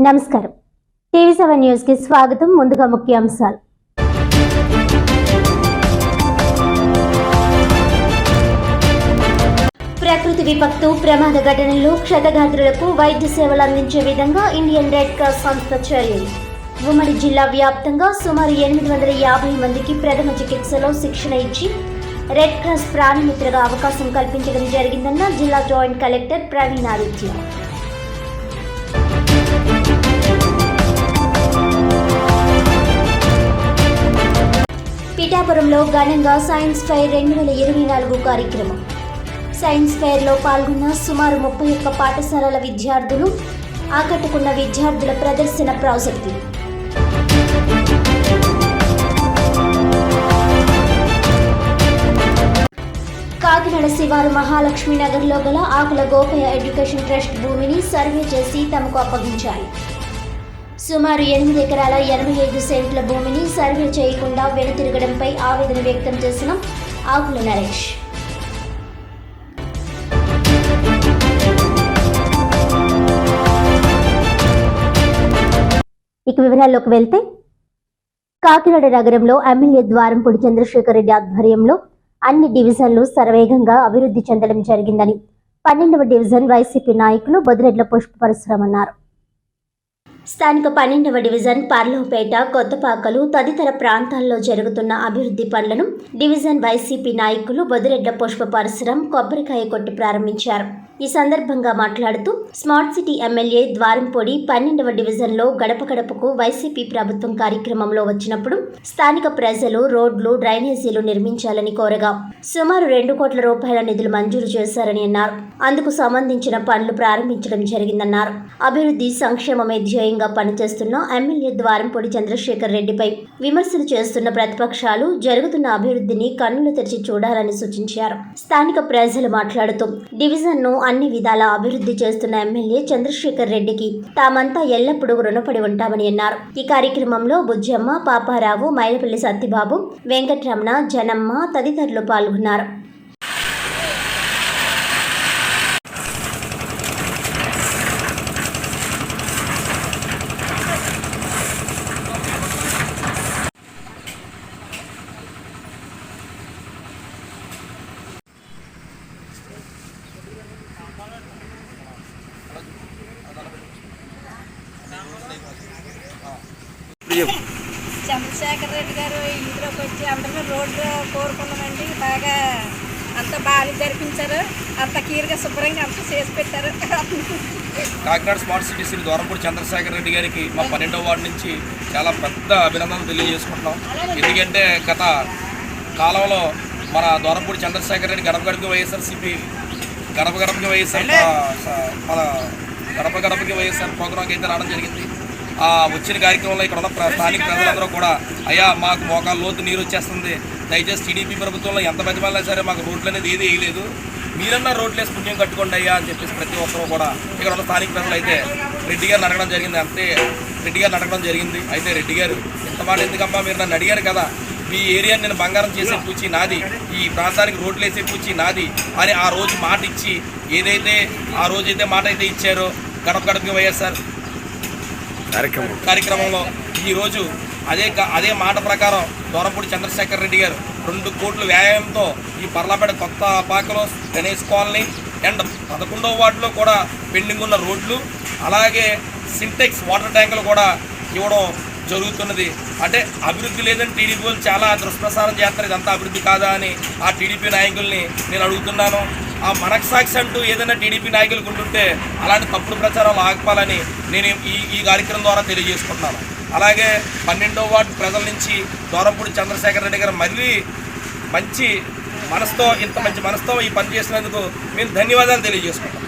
నమస్కారం. టీవీ7 న్యూస్ కి స్వాగతం. ముందుగా ముఖ్యాంశాలు. ప్రకృతి విపత్తు ప్రమాద ఘటనలో క్షతగాత్రులకు వైద్య సేవలు అందించే విధంగా ఇండియన్ రెడ్ క్రాస్ సంస్థ చర్యలు. ఉమ్మడి జిల్లా వ్యాప్తంగా సుమారు 850 మందికి ప్రథమ చికిత్సలో శిక్షణ ఇచ్చి రెడ్ క్రాస్ ప్రాణమిత్రగా అవకాశం కల్పించడం జరిగిందన్న జిల్లా జాయింట్ కలెక్టర్ ప్రవీణ్ ఆదిత్య. పిఠాపురంలో ఘనంగా సైన్స్ ఫెయిర్ 2024 కార్యక్రమం. సైన్స్ ఫెయిర్లో పాల్గొన్న సుమారు 31 పాఠశాలల విద్యార్థులు, ఆకట్టుకున్న విద్యార్థుల ప్రదర్శన ప్రాజెక్టులు. కాకినాడ శివారు మహాలక్ష్మి నగర్లో గల ఆకుల గోపయ్య ఎడ్యుకేషన్ ట్రస్ట్ భూమిని సర్వే చేసి తమకు అప్పగించాలి. సుమారు 8 ఎకరాల 85 సెంట్ల భూమిని సర్వే చేయకుండా వెనుతిరగడంపై ఆవేదన వ్యక్తం చేసిన ఆకుల నరేష్. ఇక వివరాల్లోకి వెళ్తే, కాకినాడ నగరంలో ఎమ్మెల్యే ద్వారంపూడి చంద్రశేఖర్ రెడ్డి ఆధ్వర్యంలో అన్ని డివిజన్లు శరవేగంగా అభివృద్ధి చెందడం జరిగిందని 12వ డివిజన్ వైసీపీ నాయకులు బొదిరెడ్ల పుష్ప పరశురామ్ అన్నారు. స్థానిక 12వ డివిజన్ పర్లోపేట, కొత్తపాకలు తదితర ప్రాంతాల్లో జరుగుతున్న అభివృద్ధి పనులను డివిజన్ వైసీపీ నాయకులు బొదిరెడ్ల పుష్ప పరశురామ్ కొబ్బరికాయ కొట్టి ప్రారంభించారు. ఈ సందర్భంగా మాట్లాడుతూ స్మార్ట్ సిటీ ఎమ్మెల్యే ద్వారంపూడి 12వ డివిజన్లో గడప గడపకు వైసీపీ ప్రభుత్వం కార్యక్రమంలో వచ్చినప్పుడు స్థానిక ప్రజలు రోడ్లు, డ్రైనేజీలు నిర్మించాలని కోరగా సుమారు 2 కోట్ల రూపాయల నిధులు మంజూరు చేశారని అన్నారు. అందుకు సంబంధించిన పనులు ప్రారంభించడం జరిగిందన్నారు. అభివృద్ధి సంక్షేమమే ధ్యేయంగా పనిచేస్తున్న ఎమ్మెల్యే ద్వారంపూడి చంద్రశేఖర్ రెడ్డిపై విమర్శలు చేస్తున్న ప్రతిపక్షాలు జరుగుతున్న అభివృద్ధిని కన్నులు తెరిచి చూడాలని సూచించారు. స్థానిక ప్రజలు మాట్లాడుతూ డివిజన్ను అన్ని విధాల అభివృద్ధి చేస్తున్న ఎమ్మెల్యే చంద్రశేఖర్ రెడ్డికి తామంతా ఎల్లప్పుడూ రుణపడి ఉంటామని అన్నారు. ఈ కార్యక్రమంలో బుజ్జమ్మ, పాపారావు, మైలపల్లి సత్యబాబు, వెంకటరమణ, జనమ్మ తదితరులు పాల్గొన్నారు. చంద్రశేఖర్ రెడ్డి గారు ఇంట్లోకి వచ్చి అందరూ రోడ్డు కోరుకున్నామండి. బాగా అంత బాగా జరిపించారు, అంత క్లియర్గా శుభ్రంగా అంత చేసి పెట్టారు. కాకినాడ స్మార్ట్ సిటీ శ్రీ ద్వారంపూడి చంద్రశేఖర్ రెడ్డి గారికి మా 12వ వార్డు నుంచి చాలా పెద్ద అభినందనలు తెలియజేసుకుంటున్నాం. ఎందుకంటే గత కాలంలో మన ద్వారంపూడి చంద్రశేఖర్ రెడ్డి గడప గడపకి వైఎస్ఆర్సీపీ గడప గడపకి వైఎస్ఆర్ మన గడప గడపకి వైఎస్ఆర్ ప్రోగ్రాంకి అయితే రావడం జరిగింది. వచ్చిన కార్యక్రమంలో ఇక్కడ ఉన్న స్థానిక ప్రజలందరూ కూడా అయ్యా మాకు మోకాలు లోతు నీరు వచ్చేస్తుంది, దయచేసి టీడీపీ ప్రభుత్వంలో ఎంత పెద్దవాళ్ళైనా సరే మాకు రోడ్లు అనేది ఏది వేయలేదు, మీరన్నా రోడ్లు వేసి పుణ్యం కట్టుకోండి అయ్యా అని చెప్పేసి ప్రతి ఒక్కరూ కూడా ఇక్కడ ఉన్న స్థానిక ప్రజలు అయితే రెడ్డి గారిని అడగడం జరిగింది. రెడ్డి గారిని అడగడం జరిగింది. అయితే రెడ్డి గారు ఇంత మాట ఎందుకమ్మా, మీరు నన్ను అడిగారు కదా, మీ ఏరియాని నేను బంగారం చేసే పూచి నాది, ఈ ప్రాంతానికి రోడ్లు వేసే పూచి నాది అని ఆ రోజు మాట ఇచ్చి ఏదైతే ఆ రోజైతే మాట అయితే ఇచ్చారో గడప గడపకి వైఎస్ఆర్ కార్యక్రమంలో ఈరోజు అదే మాట ప్రకారం ద్వారంపూడి చంద్రశేఖర్ రెడ్డి గారు 2 కోట్ల వ్యాయామంతో ఈ పర్లాపేట కొత్త పాకలో గణేష్ కాలనీ అండ్ 11వ వార్డులో కూడా పెండింగ్ ఉన్న రోడ్లు, అలాగే సింటెక్స్ వాటర్ ట్యాంకులు కూడా ఇవ్వడం జరుగుతున్నది. అంటే అభివృద్ధి లేదని టీడీపీ వాళ్ళు చాలా దుష్ప్రచారం చేస్తారు. ఇదంతా అభివృద్ధి కాదా అని ఆ టీడీపీ నాయకుల్ని నేను అడుగుతున్నాను. ఆ మనస్సాక్షి అంటూ ఏదైనా టీడీపీ నాయకులకు ఉంటుంటే అలాంటి తప్పుడు ప్రచారాలు ఆగపాలని నేను ఈ కార్యక్రమం ద్వారా తెలియజేసుకుంటున్నాను. అలాగే 12వ వార్డు ప్రజల నుంచి ద్వారంపూడి చంద్రశేఖర్ రెడ్డి గారు మళ్ళీ మంచి మనసుతో ఇంత మంచి మనసుతో ఈ పని చేసినందుకు మేము ధన్యవాదాలు తెలియజేసుకుంటాం.